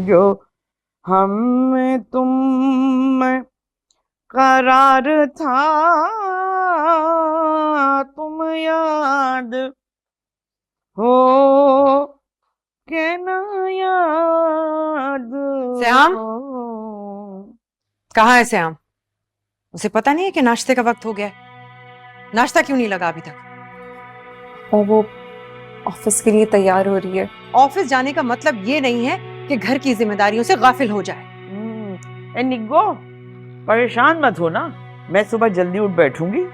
जो हम में तुम में करार था, तुम याद हो के ना याद श्याम? हो। कहाँ है श्याम? उसे पता नहीं है कि नाश्ते का वक्त हो गया है? नाश्ता क्यों नहीं लगा अभी तक? और वो ऑफिस के लिए तैयार हो रही है। ऑफिस जाने का मतलब ये नहीं है कि घर की जिम्मेदारियों से गाफिल हो जाए। ए निग्गो, परेशान मत हो ना। मैं सुबह जल्दी उठ बैठूंगी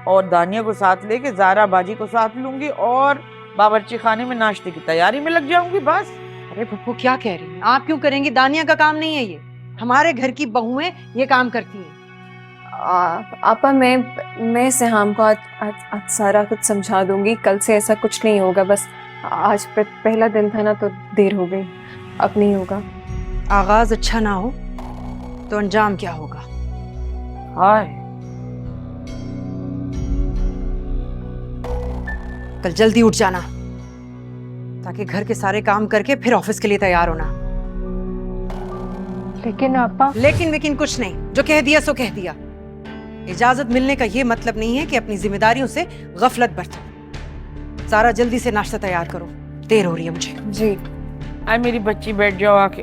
और दानिया को साथ लेके ज़ारा बाजी को साथ लूंगी और बावर्ची खाने में नाश्ते की तैयारी में लग जाऊंगी बस। अरे पप्पू क्या कह रही हैं? आप क्यों करेंगी? दानिया का काम नहीं है ये। हमारे घर की बहुएं ये काम करती हैं। आपा मैं सिहाम को आज सारा कुछ समझा दूंगी। कल से ऐसा कुछ नहीं होगा। बस आज पहला दिन था ना, तो देर हो गई। अब नहीं होगा। आगाज अच्छा ना हो तो अंजाम क्या होगा? हाय, कल जल्दी उठ जाना ताकि घर के सारे काम करके फिर ऑफिस के लिए तैयार होना। लेकिन आपा, लेकिन विकिन कुछ नहीं, जो कह दिया सो कह दिया। इजाजत मिलने का ये मतलब नहीं है कि अपनी जिम्मेदारियों से गफलत बरतो। सारा जल्दी से नाश्ता तैयार करो, देर हो रही है मुझे। जी। आए मेरी बच्ची, बैठ जाओ आके।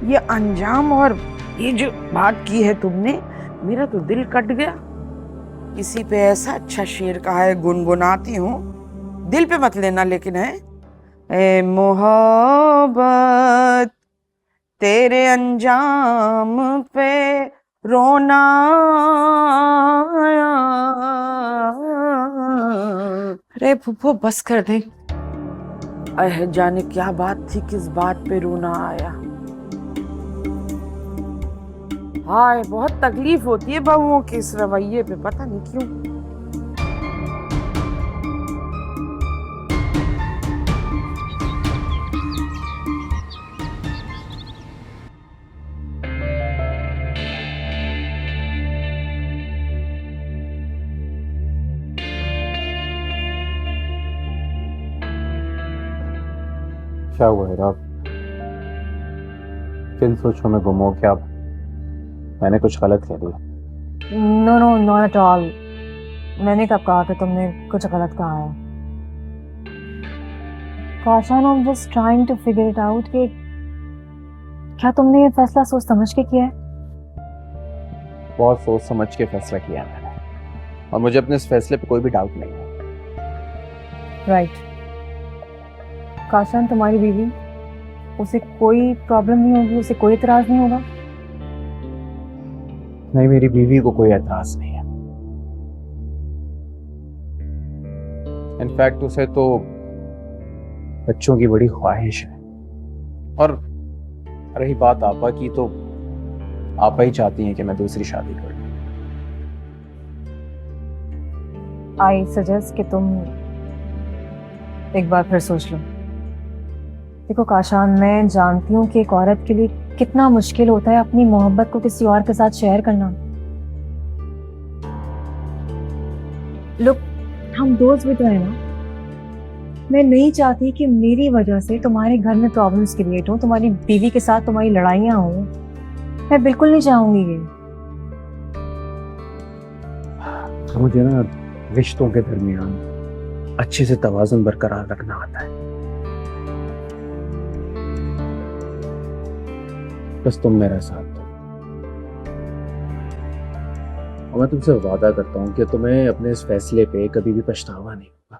ये अंजाम और ये जो बात की है तुमने, मेरा तो दिल कट गया। किसी पे ऐसा अच्छा शेर कहा है, गुनगुनाती हूँ, दिल पे मत लेना लेकिन है। ए मोहब्बत तेरे अंजाम पे रोना आया। अरे फुफ्फो बस कर दे। अह जाने क्या बात थी, किस बात पे रोना आया। हाय, बहुत तकलीफ होती है बहुओं के इस रवैये पे, पता नहीं क्यों। क्या हुआ है राव? किन सोचों में गुम हो क्या? मैंने कुछ गलत कह दिया? No no, not at all. मैंने कब कहा कि तुमने कुछ गलत कहा है? Kashan, I am just trying to figure it out कि क्या तुमने ये फैसला सोच समझ के किया है? बहुत सोच समझ के फैसला किया है मैंने, और मुझे अपने इस फैसले पे कोई भी डाउट नहीं है। राइट। काशान, तुम्हारी बीवी, उसे कोई प्रॉब्लम नहीं होगी, उसे कोई इतराज नहीं होगा? नहीं, मेरी बीवी को कोई एतराज नहीं है। इनफैक्ट उसे तो बच्चों की बड़ी ख्वाहिश है। और रही बात आपा की, तो आपा ही चाहती हैं कि मैं दूसरी शादी करूं। आई सजेस्ट कि तुम एक बार फिर सोच लो। देखो काशान, मैं जानती हूँ कि एक औरत के लिए कितना मुश्किल होता है अपनी मोहब्बत को किसी और के साथ शेयर करना। लोग, हम दोस्त भी तो है ना। मैं नहीं चाहती कि मेरी वजह से तुम्हारे घर में प्रॉब्लम्स क्रिएट हो, तुम्हारी बीवी के साथ तुम्हारी लड़ाइयाँ हो। मैं बिल्कुल नहीं चाहूंगी ये। मुझे ना रिश्तों के दरमियान अच्छे से तवाज़ुन बरकरार रखना आता है। बस तुम मेरा साथ दो, और मैं तुमसे वादा करता हूं कि तुम्हें अपने इस फैसले पे कभी भी पछतावा नहीं होगा।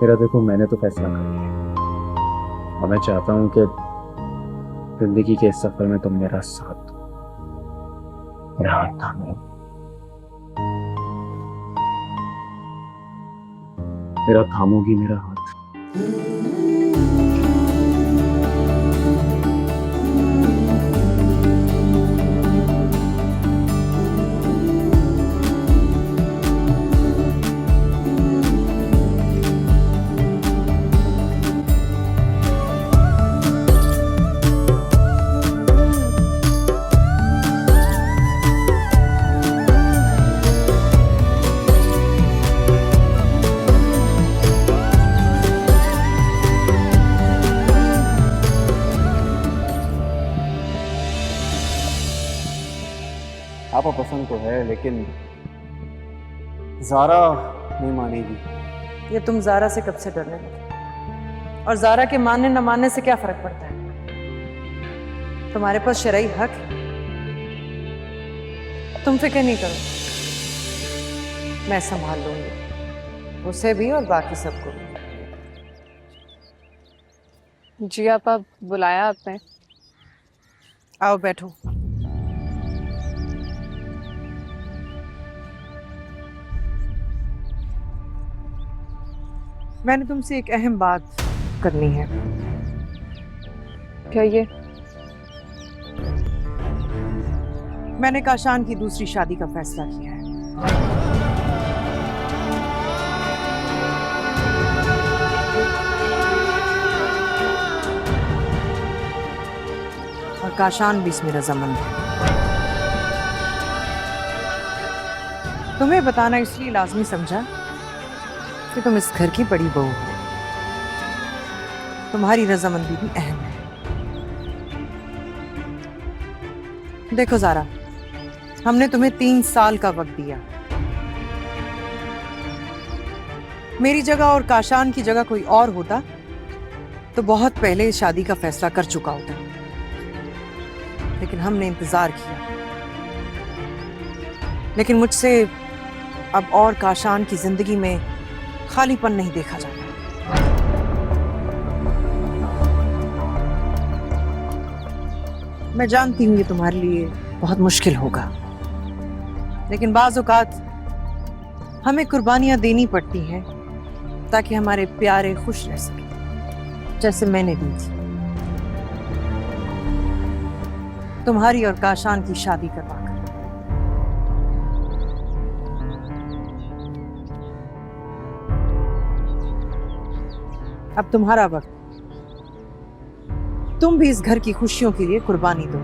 मेरा देखो, मैंने तो फैसला कर लिया, और मैं चाहता हूं कि जिंदगी के इस सफर में तुम मेरा साथ दो, मेरा हाथ थामो, मेरा थामोगी मेरा हाथ। आपा पसंद तो है, लेकिन ज़ारा नहीं मानेगी। ये तुम जारा से कब से डरने लगे? और जारा के मानने न मानने से क्या फर्क पड़ता है? तुम्हारे पास शरई हक है। तुम फिक्र नहीं करो, मैं संभाल लूंगी उसे भी और बाकी सबको भी। जी आपा, बुलाया आपने? आओ बैठो। मैंने तुमसे एक अहम बात करनी है। क्या ये? मैंने काशान की दूसरी शादी का फैसला किया है। और काशान भी इसमें रजामंद है। तुम्हें बताना इसलिए लाजमी समझा कि तुम इस घर की बड़ी बहू हो। तुम्हारी रजामंदी भी अहम है। देखो ज़ारा, हमने तुम्हें 3 साल का वक्त दिया। मेरी जगह और काशान की जगह कोई और होता तो बहुत पहले इस शादी का फैसला कर चुका होता, लेकिन हमने इंतजार किया। लेकिन मुझसे अब और काशान की जिंदगी में खालीपन नहीं देखा जाता। मैं जानती हूँ ये तुम्हारे लिए बहुत मुश्किल होगा, लेकिन बाज़ औक़ात हमें कुर्बानियां देनी पड़ती हैं ताकि हमारे प्यारे खुश रह सके, जैसे मैंने दी थी तुम्हारी और काशान की शादी करवाकर। अब तुम्हारा वक्त, तुम भी इस घर की खुशियों के लिए कुर्बानी दो।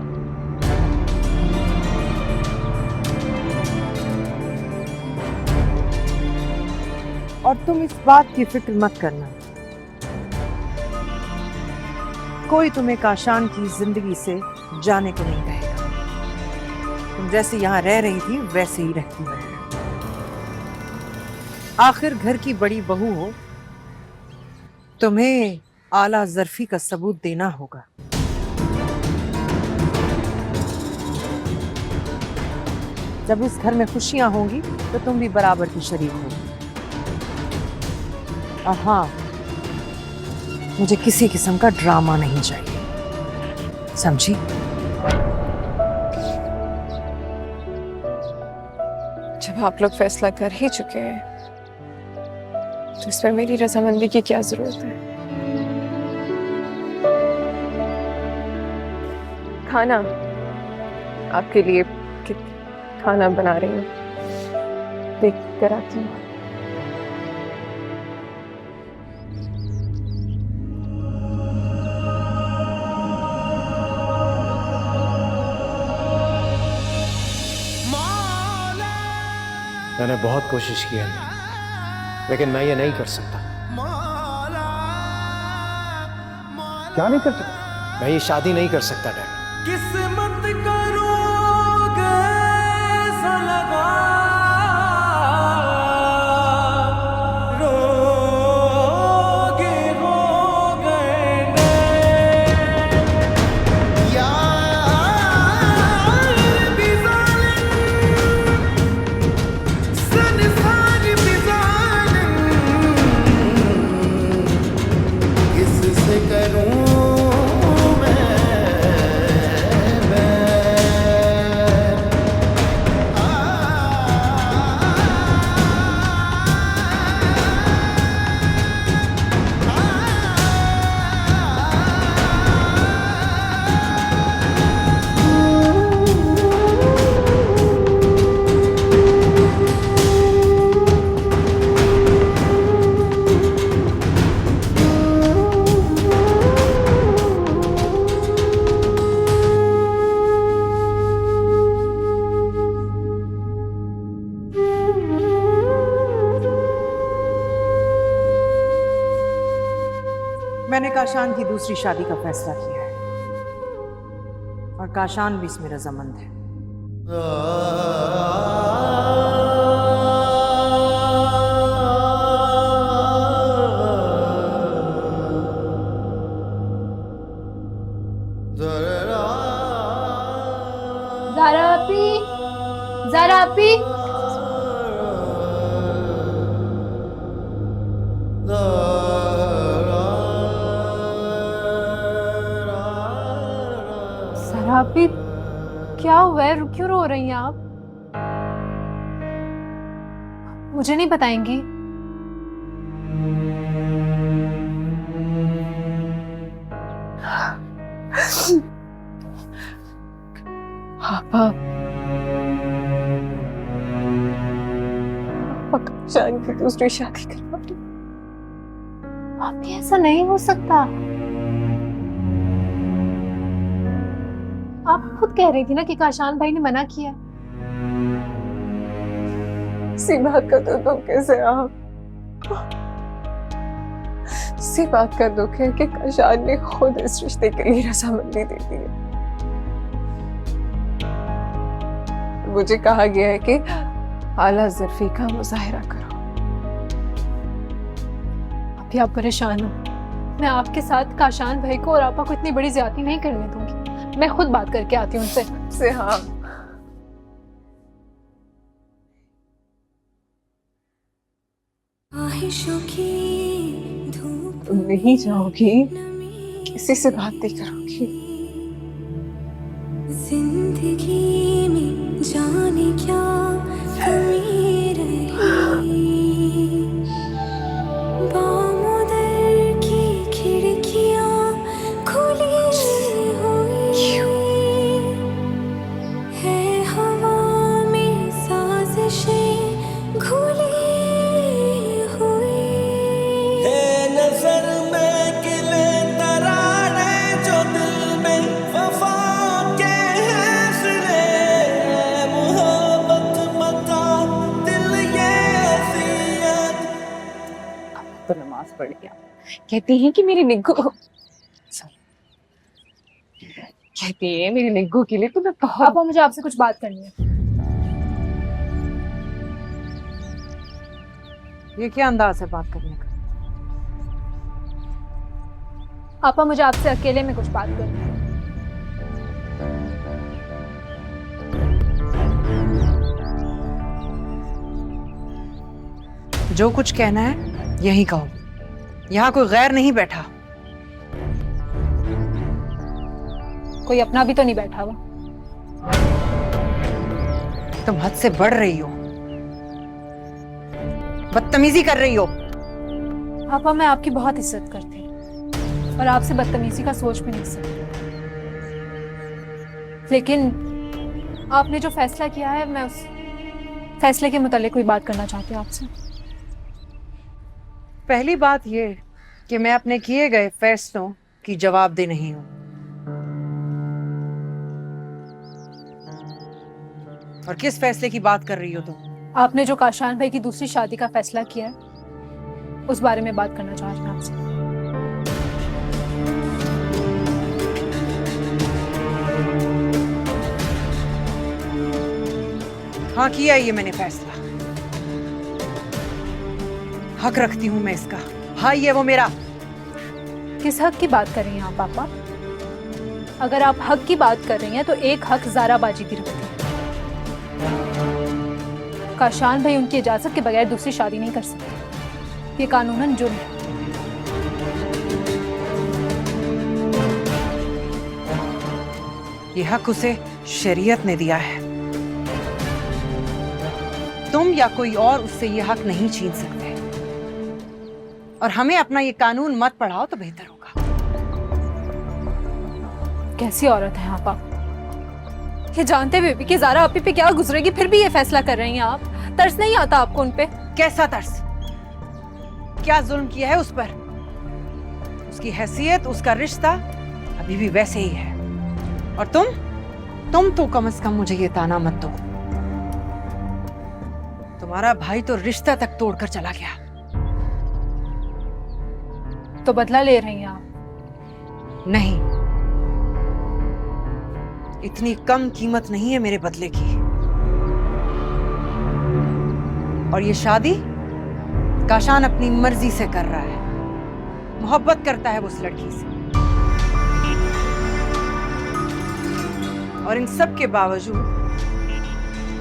और तुम इस बात की फिक्र मत करना, कोई तुम्हें काशान की जिंदगी से जाने को नहीं कहेगा। तुम जैसे यहां रह रही थी वैसे ही रहती रहे। आखिर घर की बड़ी बहू हो, तुम्हें आला ज़र्फी का सबूत देना होगा। जब इस घर में खुशियां होंगी तो तुम भी बराबर की शरीक होगी। और हाँ, मुझे किसी किस्म का ड्रामा नहीं चाहिए, समझी? जब आप लोग फैसला कर ही चुके हैं तो इस पर मेरी रजामंदी की क्या जरूरत है? खाना आपके लिए खाना बना रही हूँ, देख कर आती हूँ। मैंने बहुत कोशिश की है, लेकिन मैं ये नहीं कर सकता। क्या नहीं कर सकता? मैं ये शादी नहीं कर सकता डैड। किस्मत करोगे सा लगा, रोगे हो गए यार भी ज़ालिम, संसार भी ज़ालिम, किससे करूं मैंने काशान की दूसरी शादी का फैसला किया है और काशान भी इसमें रजामंद है। सारा आपी सारा आपी क्या हुआ है? क्यों रो रही हैं आप? मुझे नहीं बताएंगी? पापा काशान की दूसरी शादी करवा दी। आप ये ऐसा नहीं हो सकता। आप खुद कह रही थी ना कि काशान भाई ने मना किया। इसी बात का तो दुख है से आप, इसी बात का दुख है कि काशान ने खुद इस रिश्ते के लिए रजामंदी दे दी है। मुझे कहा गया है कि आला ज़ुल्फ़ी का मुज़ाहिरा करो। अभी आप परेशान हो। मैं आपके साथ काशान भाई को और आपा को इतनी बड़ी ज्यादती नहीं करने दूंगी। मैं खुद बात करके आती हूँ उनसे। हाँ, तुम नहीं जाओगी, किसी से बात नहीं करोगी। जिंदगी में जाने क्या कमी रही, बामुदर की खिड़कियां खुली हुई है, हवा में साजिशें घुली हुई है नजर में किले तराने जो दिल में वफा के हंसने, मोहब्बत बता दिल ये अज़ियत। तो नमाज पढ़ लिया। कहती हैं कि मेरी निग्गू, कहती है मेरी निग्गू के लिए तो मैं बहुत। आपा मुझे आपसे कुछ बात करनी है। ये क्या अंदाज है बात करने का? आपा मुझे आपसे अकेले में कुछ बात करनी है। जो कुछ कहना है यही कहो, यहाँ कोई गैर नहीं बैठा। कोई अपना भी तो नहीं बैठा हुआ। तुम हद से बढ़ रही हो, बदतमीजी कर रही हो। आपा मैं आपकी बहुत इज्जत करती हूँ और आपसे बदतमीजी का सोच भी नहीं सकती, लेकिन आपने जो फैसला किया है मैं उस फैसले के मुतालिक कोई बात करना चाहती हूँ आपसे। पहली बात ये कि मैं अपने किए गए फैसलों की जवाबदेह नहीं हूं, और किस फैसले की बात कर रही हो तुम? आपने जो काशान भाई की दूसरी शादी का फैसला किया है उस बारे में बात करना चाह रही हूँ आपसे। हाँ, किया ये मैंने फैसला। हक रखती हूं मैं इसका। हाँ, ये वो मेरा। किस हक की बात कर रही हैं आप पापा? अगर आप हक की बात कर रही हैं तो एक हक ज़ारा बाजी भी रखती है। काशान भाई उनकी इजाजत के बगैर दूसरी शादी नहीं कर सकते, ये कानूनन जुर्म है। ये हक उसे शरीयत ने दिया है। तुम या कोई और उससे ये हक नहीं छीन सकते, और हमें अपना ये कानून मत पढ़ाओ तो बेहतर होगा। कैसी औरत है आप? ये जानते हुए भी कि ज़ारा आपी पे क्या गुजरेगी फिर भी ये फैसला कर रही हैं आप? तरस नहीं आता आपको उन पे? कैसा तरस? क्या जुल्म किया है उस पर? उसकी हैसियत, उसका रिश्ता अभी भी वैसे ही है। और तुम तो कम से कम मुझे ये ताना मत दो। तुम्हारा भाई तो रिश्ता तक तोड़कर चला गया। तो बदला ले रही हैं आप? नहीं, इतनी कम कीमत नहीं है मेरे बदले की। और ये शादी काशान अपनी मर्जी से कर रहा है, मोहब्बत करता है वो उस लड़की से, और इन सब के बावजूद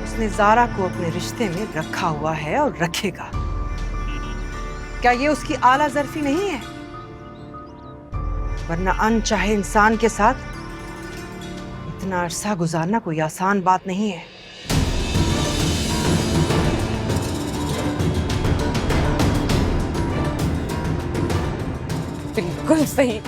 उस उसने ज़ारा को अपने रिश्ते में रखा हुआ है और रखेगा। क्या ये उसकी आला ज़र्फी नहीं है? वरना अनचाहे इंसान के साथ इतना अरसा गुजारना कोई आसान बात नहीं है। बिल्कुल सही।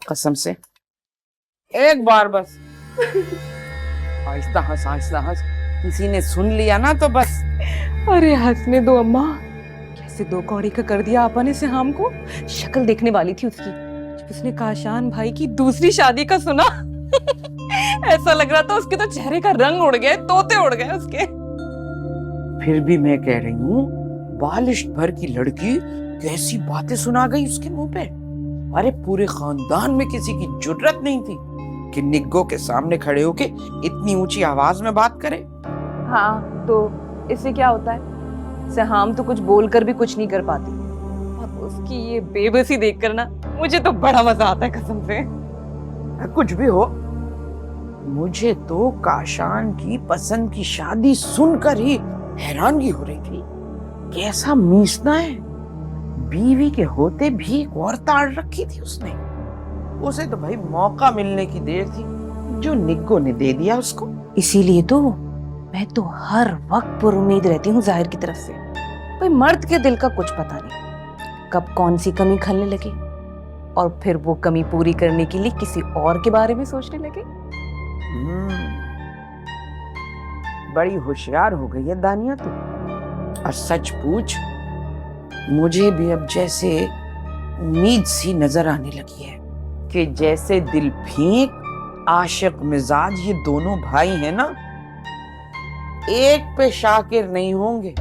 कसम से एक बार बस आहिस्ता हंस, आहिस्ता हंस। किसी ने सुन लिया ना तो बस। अरे हंसने दो अम्मा, कैसे दो कौड़ी का कर दिया आपा ने सिहाम को। शक्ल देखने वाली थी उसकी जब उसने काशान भाई की दूसरी शादी का सुना। ऐसा लग रहा था उसके तो चेहरे का रंग उड़ गया, तोते उड़ गए उसके। फिर भी मैं कह रही हूँ, बालिश भर की लड़की कैसी बातें सुना गई उसके मुंह पे। अरे पूरे खानदान में किसी की जुर्रत नहीं थी कि निग्गो के सामने खड़े होके इतनी ऊंची आवाज में बात करे। हाँ तो इससे क्या होता है, सिहाम तो कुछ बोलकर भी कुछ नहीं कर पाती, और उसकी ये बेबसी देखकर ना मुझे तो बड़ा मजा आता है कसम से। कुछ भी हो, मुझे तो काशान की पसंद की शादी सुनकर ही हैरानगी हो रही थी। कैसा मीसना है, बीवी के होते भी एक और ताड़ रखी थी उसने। उसे तो भाई मौका मिलने की देर थी, जो निग्गो ने दे दिया उसको। इसीलिए तो मैं तो हर वक्त पुरुमीद रहती हूँ जाहिर की तरफ से। भाई मर्द के दिल का कुछ पता नहीं, कब कौन सी कमी खलने लगे और फिर वो कमी पूरी करने के लिए किसी और के बारे में सोचने लगे। बड़ी होशियार हो गई है दानिया तू। और सच पूछ, मुझे भी अब जैसे उम्मीद सी नजर आने लगी है कि जैसे दिल फेंक आशिक मिजाज ये दोनों भाई हैं ना, एक पे शाकिर नहीं होंगे।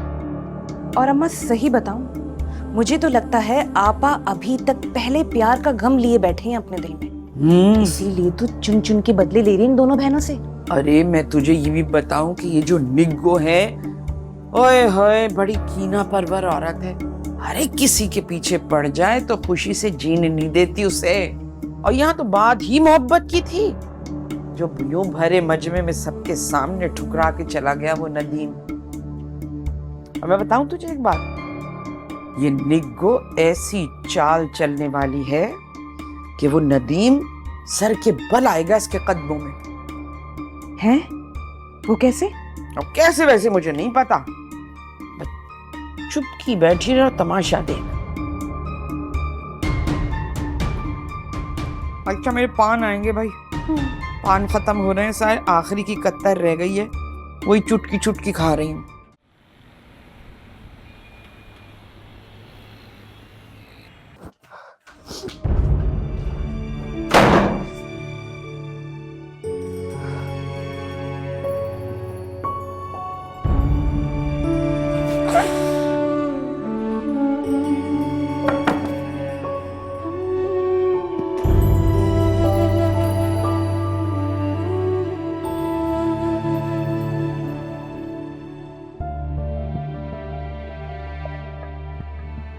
और अम्मा सही बताऊं, मुझे तो लगता है आपा अभी तक पहले प्यार का गम लिए बैठे हैं अपने दिल में, इसीलिए तो चुन चुन के बदले ले रही इन दोनों बहनों से। अरे मैं तुझे ये भी बताऊं कि ये जो निग्गो है, ओए होए बड़ी कीना परवर औरत है। अरे किसी के पीछे पड़ जाए तो खुशी से जीने नहीं देती उसे। और यहाँ तो बात ही मोहब्बत की थी, जो यूं भरे मजमे में सबके सामने ठुकरा के चला गया वो नदीम। अब मैं बताऊं तुझे एक बात, ये निग्गो ऐसी चाल चलने वाली है कि वो नदीम सर के बल आएगा इसके कदमों में। हैं? वो कैसे? अब कैसे वैसे मुझे नहीं पता, चुप की बैठी रहो, तमाशा दे। अच्छा मेरे पान आएंगे भाई, पान खत्म हो रहे हैं सारे, आखिरी की कत्तर रह गई है, वही चुटकी चुटकी खा रही हूँ।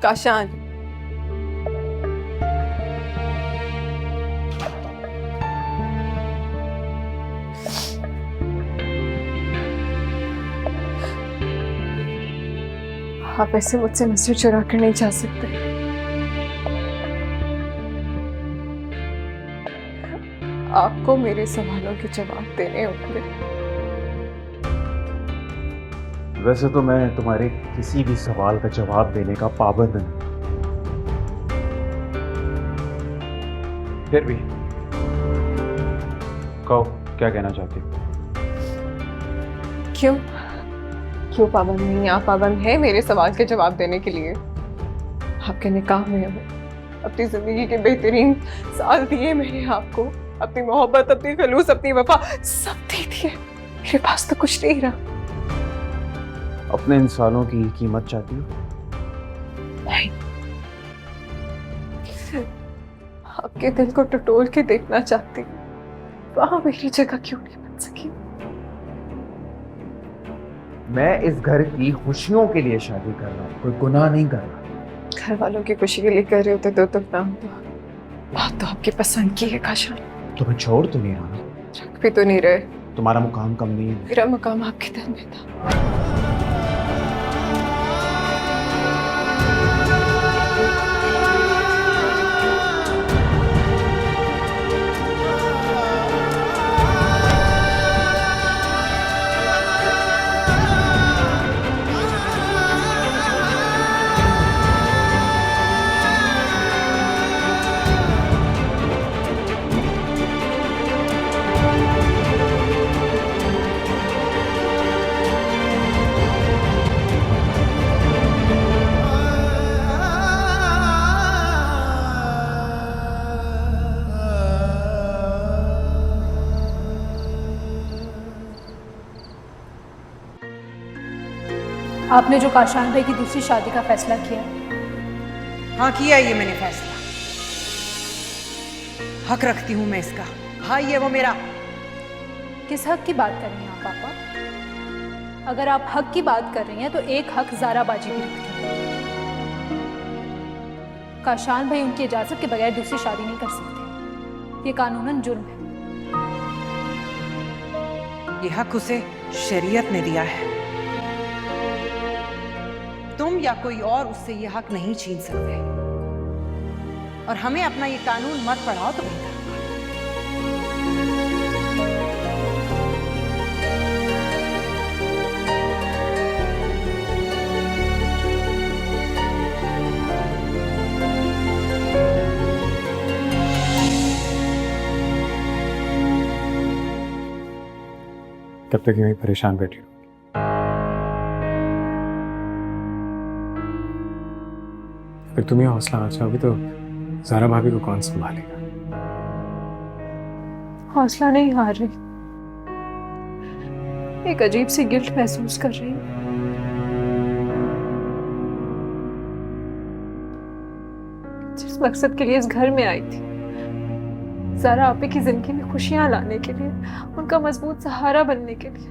काशान, आप ऐसे मुझसे नजर चुरा कर नहीं जा सकते। आपको मेरे सवालों के जवाब देने होंगे। वैसे तो मैं तुम्हारे किसी भी सवाल का जवाब देने का पाबंद नहीं, फिर भी कहो क्या कहना चाहती हो। क्यों क्यों पाबंद नहीं? आप पाबंद है मेरे सवाल के जवाब देने के लिए। आपके निकाह में हमें अपनी जिंदगी के बेहतरीन साल दिए मैंने आपको, अपनी मोहब्बत, अपनी खलूस, अपनी वफा सब दे दिए। मेरे पास तो कुछ नहीं रहा। अपने इन सालों की कीमत चाहती हो? नहीं, आपके दिल को टटोल के देखना चाहती। वहां मेरी जगह क्यों नहीं? बन सकी। मैं इस घर की खुशियों के लिए शादी कर रहा हूँ, कोई गुनाह नहीं कर रहा। घर वालों की खुशी के लिए कर रहे होते तो ना होता। बात तो आपकी पसंद की है काशान। तुम्हें छोड़ तो नहीं रहा ना? रख भी तो नहीं रहे। तुम्हारा मुकाम कम नहीं है। मेरा मुकाम आपके दिल में था। आपने जो काशान भाई की दूसरी शादी का फैसला किया, हाँ किया ये मैंने फैसला। हक रखती हूँ मैं इसका। भाई है वो मेरा। किस हक की बात कर रही हैं आप पापा? अगर आप हक की बात कर रही हैं तो एक हक ज़ारा बाजी भी रखती है। काशान भाई उनकी इजाजत के बगैर दूसरी शादी नहीं कर सकते। ये कानूनन जुर्म है। ये हक उसे शरीयत ने दिया है। तुम या कोई और उससे ये हक नहीं छीन सकते। और हमें अपना ये कानून मत पढ़ाओ तो बेहतर। कब तक यहीं परेशान बैठी हो? अगर तुम्हें हौसला आ जाओगी तो ज़ारा भाभी को कौन संभालेगा? हौसला नहीं हार रही, एक अजीब सी गिल्ट महसूस कर रही हूँ। जिस मकसद के लिए इस घर में आई थी, ज़ारा आपे की जिंदगी में खुशियां लाने के लिए, उनका मजबूत सहारा बनने के लिए,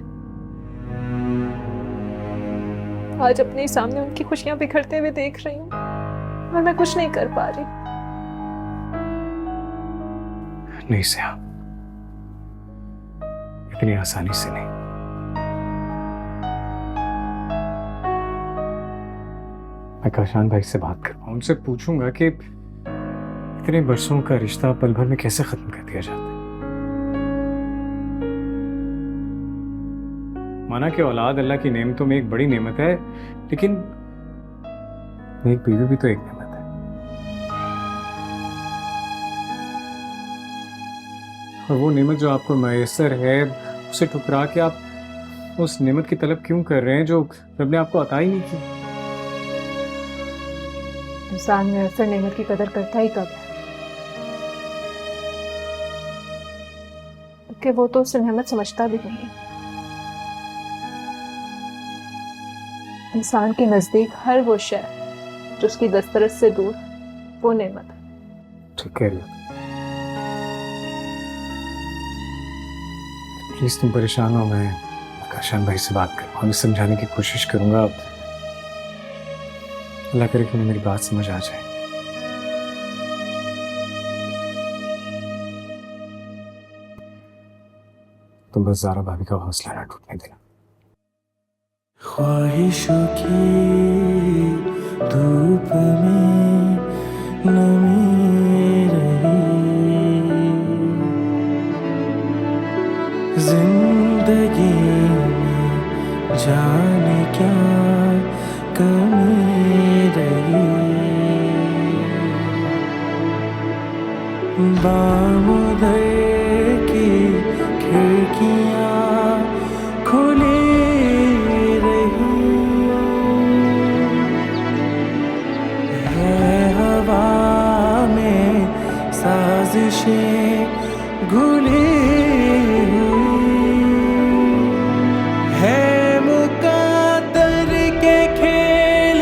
आज अपने ही सामने उनकी खुशियां बिखरते हुए देख रही हूँ और मैं कुछ नहीं कर पा रही। नहीं सया, इतनी आसानी से नहीं। मैं काशान भाई से बात करूंगा, उनसे पूछूंगा कि इतने बरसों का रिश्ता पल भर में कैसे खत्म कर दिया जाता है। माना कि औलाद अल्लाह की नेमतों में एक बड़ी नेमत है, लेकिन एक बीवी भी तो एक नेमत है। और वो नेमत जो आपको मैसर है, उसे ठुकरा के आप उस नेमत की तलब क्यों कर रहे हैं जो रब ने आपको अता ही नहीं की? इंसान मैसर नेमत की कदर करता ही कब है? कि वो तो उसे नेमत समझता भी नहीं। इंसान के नजदीक हर वो शय जो उसकी दस्तरस से दूर, वो नेमत है। ठीक कह रही हो। प्लीज तुम परेशान हो, मैं काशान भाई से बात करूंगा, उन्हें समझाने की कोशिश करूंगा। अल्लाह करे कि उन्हें मेरी बात समझ आ जाए। तुम बस ज़ारा भाभी का हौसला ना टूटने देना। ख्वाहिशों की धूप में नमी रही, जिंदगी में जाने क्या कमी रही। बामुदर की खिड़कियाँ खुली साजिशें घुली है, मुकद्दर के खेल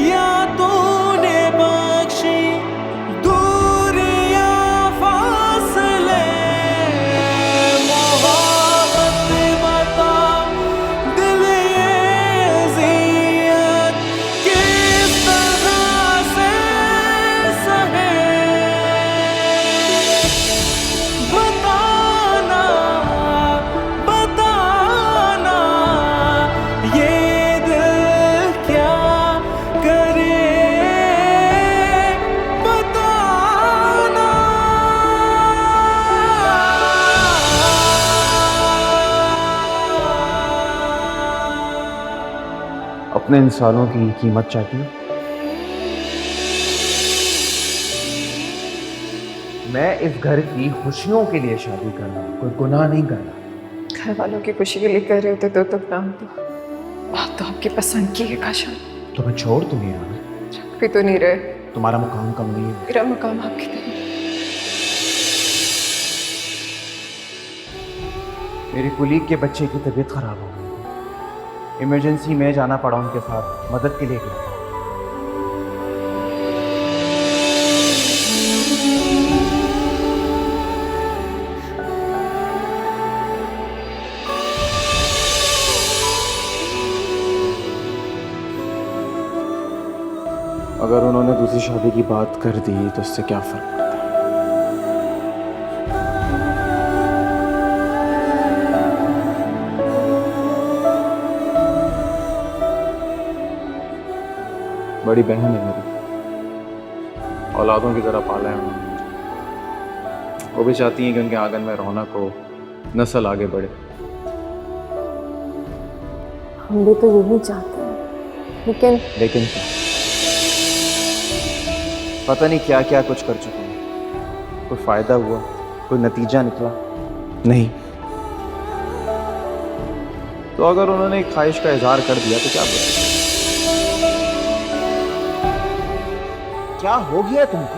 या तूने बख्शी दूरियां फासले। मोहब्बत इतने इंसानों की कीमत चाहती हो? मैं इस घर की खुशियों के लिए शादी कर रहा हूँ, कोई गुनाह नहीं कर रहा। घर वालों की खुशी के लिए कर रहे होते तो नाम तो बात तो आपकी पसंद की है काशान। तो मैं छोड़ तो नहीं रहा, रख भी तो नहीं रहे। तुम्हारा मुकाम कम नहीं है। मेरा मुकाम आपकी तरह। मेरी कुलीग के बच्चे की तबीयत खराब हो गई, इमरजेंसी में जाना पड़ा उनके साथ, मदद के लिए गया। अगर उन्होंने दूसरी शादी की बात कर दी तो उससे क्या फर्क पड़ता है? बड़ी बहन है मेरी, औलादों की तरह पाला है उन्होंने। वो भी चाहती हैं कि उनके आंगन में रौनक हो, नस्ल आगे बढ़े। हम भी तो यही चाहते हैं, लेकिन क्या? पता नहीं क्या क्या कुछ कर चुका हूँ। कोई फायदा हुआ? कोई नतीजा निकला? नहीं। तो अगर उन्होंने एक ख्वाहिश का इजहार कर दिया तो क्या बोले? क्या हो गया तुमको?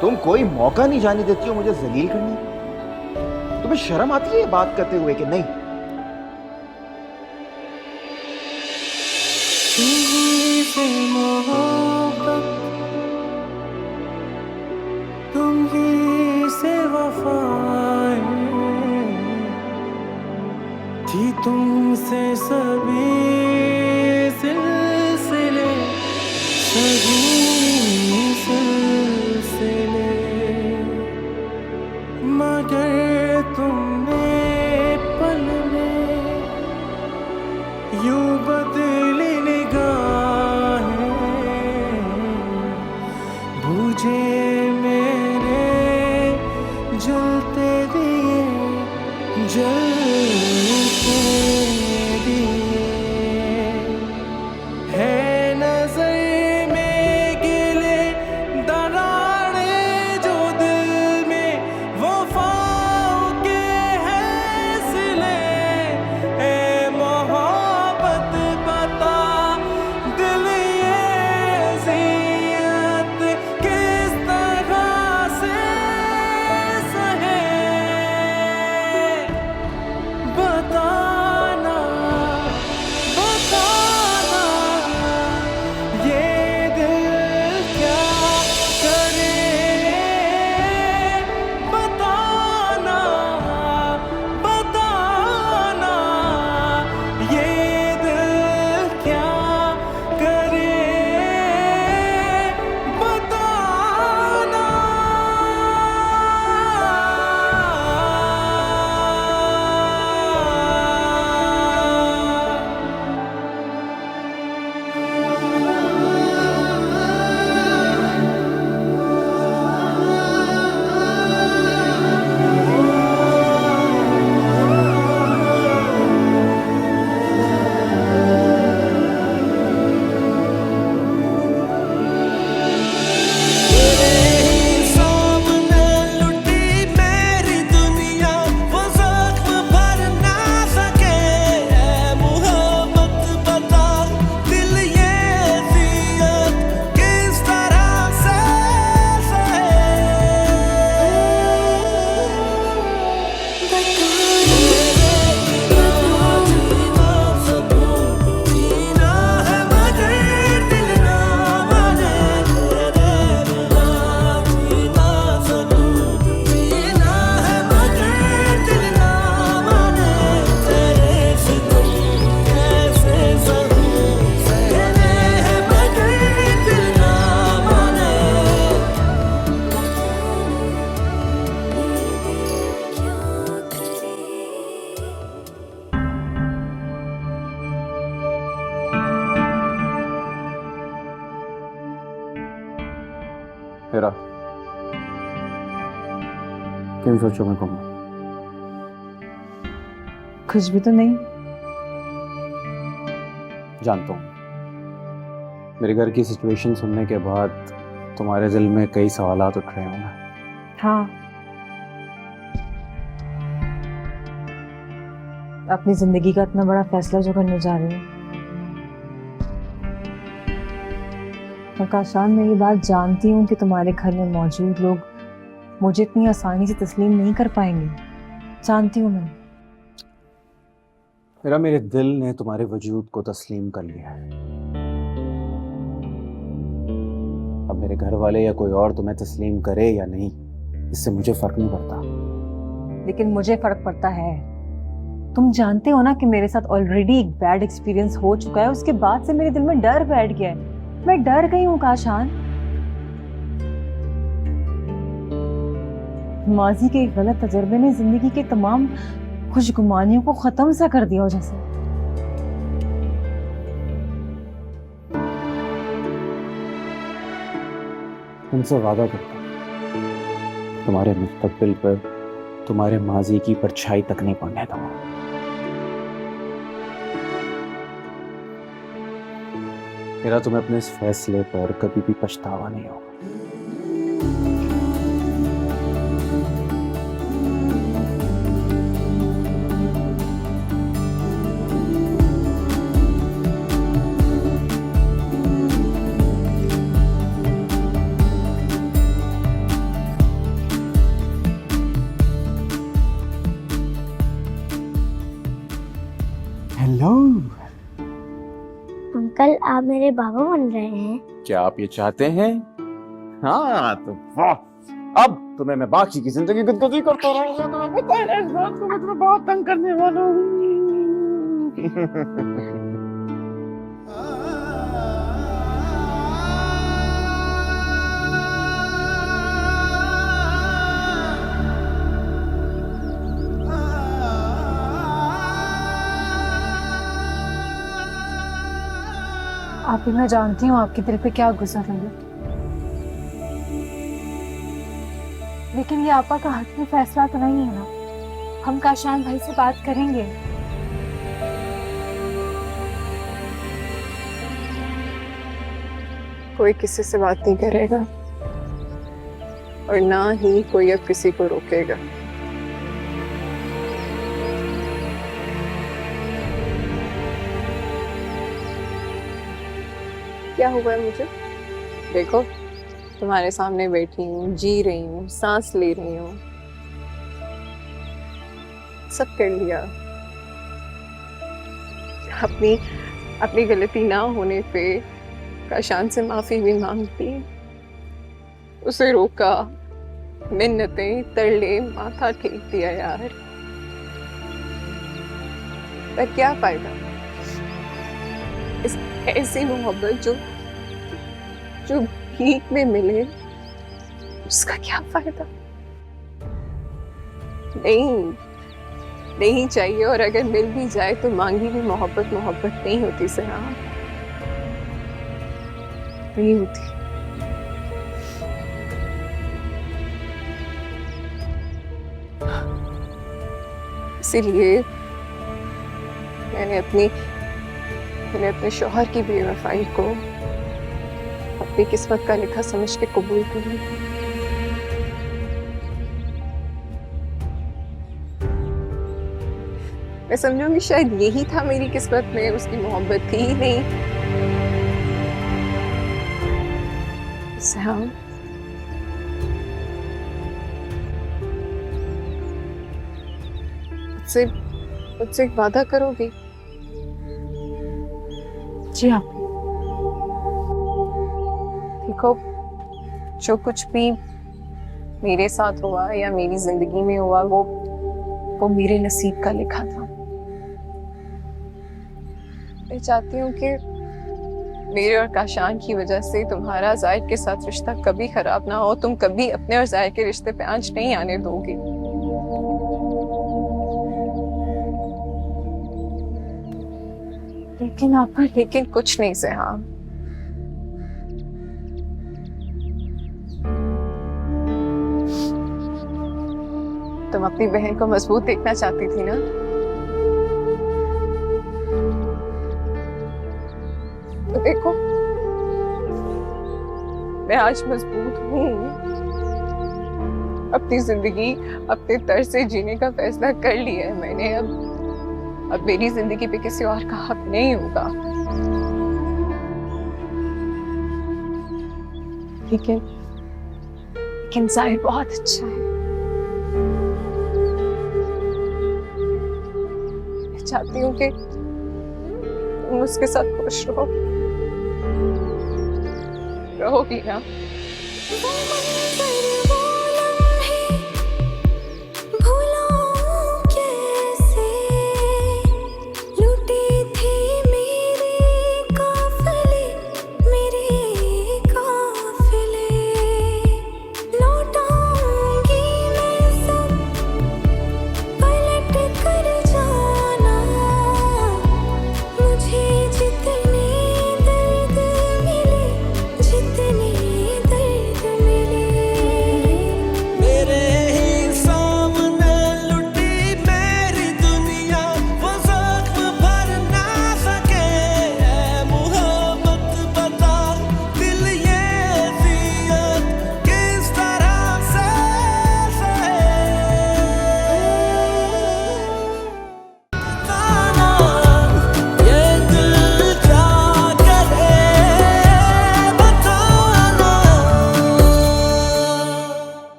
तुम कोई मौका नहीं जाने देती हो मुझे जलील करने की? तुम्हें शर्म आती है ये बात करते हुए कि नहीं? तुम्ही से मोहब्बत, तुम्ही से वफाएं थी, तुमसे सभी सिलसिले, सभी सिलसिले, मगर तुमने पल में यूं बदली निगाहें, बूझे मेरे जलते दिए, जलते दिए। है नजर में गिले दरारे जो दिल में वफाओं के हैं सिले, ए मोहब्बत बता दिल ये अज़ियत किस तरह से सहे, बताना बताना ये दिल क्या करे, बताना बताना ये दिल क्या करे, बताना। सामने लुटी मेरी दुनिया, वो ज़ख्म भर ना सके, ऐ मोहब्बत बता दिल ये अज़ियत किस तरह से सहे, जीना है मगर दिल ना माने, जीना है मगर दिल ना माने, तेरे सितम कैसे सहूं, सहने हैं मगर दिल ना माने। हेरा, किन सोचों में गुम? कुछ भी तो नहीं। जानता हूँ। मेरे घर की सिचुएशन सुनने के बाद तुम्हारे दिल में कई सवालात उठ रहे होंगे। हाँ, अपनी जिंदगी का इतना बड़ा फैसला जो करने जा रही हूँ, और काशान मैं ये बात जानती हूँ कि तुम्हारे घर में मौजूद लोग मुझे इतनी आसानी से तस्लीम नहीं कर पाएंगे। जानती हूँ मैं। मेरे दिल ने तुम्हारे वजूद को तस्लीम कर लिया है। अब मेरे घर वाले या कोई और तुम्हें तस्लीम करे या नहीं, इससे मुझे फर्क नहीं पड़ता। लेकिन मुझे फर्क पड़ता है। तुम जानते हो ना कि मेरे साथ ऑलरेडी एक बैड एक्सपीरियंस हो चुका है। उसके बाद से मेरे दिल में डर बैठ गया है। मैं डर गई हूँ काशान। माजी के एक गलत तजर्बे ने जिंदगी के तमाम खुशगुमानियों को खत्म सा कर दिया हो जैसे। तुमसे वादा करता हूं, तुम्हारे मुस्तकबिल पर तुम्हारे माजी की परछाई तक नहीं पड़ने दूंगा। मेरा तुम्हें अपने इस फैसले पर कभी भी पछतावा नहीं होगा। हेलो, अंकल आप मेरे बाबा बन रहे हैं। क्या आप ये चाहते हैं? हाँ तो वाह, अब तुम्हें मैं बाकी की जिंदगी गुदगुदी करता रहूंगा। तुम्हें पता है इस बात को मैं तुम्हें बहुत तंग करने वाला हूँ। आप ही मैं जानती हूँ आपके दिल पे क्या गुजर रही है, लेकिन ये आपा का हक में फैसला तो नहीं है ना। हम काशान भाई से बात करेंगे। कोई किसी से बात नहीं करेगा और ना ही कोई अब किसी को रोकेगा। क्या हुआ है मुझे? देखो, तुम्हारे सामने बैठी हूँ, जी रही हूँ, सांस ले रही हूँ, सब कर लिया। अपनी गलती ना होने पे काशान से माफी भी मांगती, उसे रोका, मिन्नतें, तरले, माथा टेक दिया यार। पर क्या फायदा? इस ऐसी मोहब्बत जो भीख में मिले, उसका क्या फायदा? नहीं चाहिए, और अगर मिल भी जाए तो मांगी भी मोहब्बत नहीं होती सना, नहीं होती। इसीलिए मैंने अपने शौहर की बेवफाई को अपनी किस्मत का लिखा समझ के कबूल कर लिया। मैं समझूंगी शायद यही था मेरी किस्मत में, उसकी मोहब्बत थी ही नहीं। सयाम, मुझसे एक वादा करोगी? जी हाँ। देखो, जो कुछ भी मेरे साथ हुआ या मेरी जिंदगी में हुआ, वो मेरे नसीब का लिखा था। मैं चाहती हूँ कि मेरे और काशान की वजह से तुम्हारा जाहिद के साथ रिश्ता कभी खराब ना हो। तुम कभी अपने और जाहिद के रिश्ते पे आंच नहीं आने दोगी। लेकिन कुछ नहीं सयाम। तुम अपनी बहन को मजबूत देखना चाहती थी ना? देखो, मैं आज मजबूत हूँ। अपनी जिंदगी अपने तर्ज से जीने का फैसला कर लिया है मैंने। अब मेरी जिंदगी पे किसी और का हक नहीं होगा। लेकिन जाहिर बहुत अच्छा है। मैं चाहती हूँ कि तुम उसके साथ खुश रहोगी ना। वो मंजर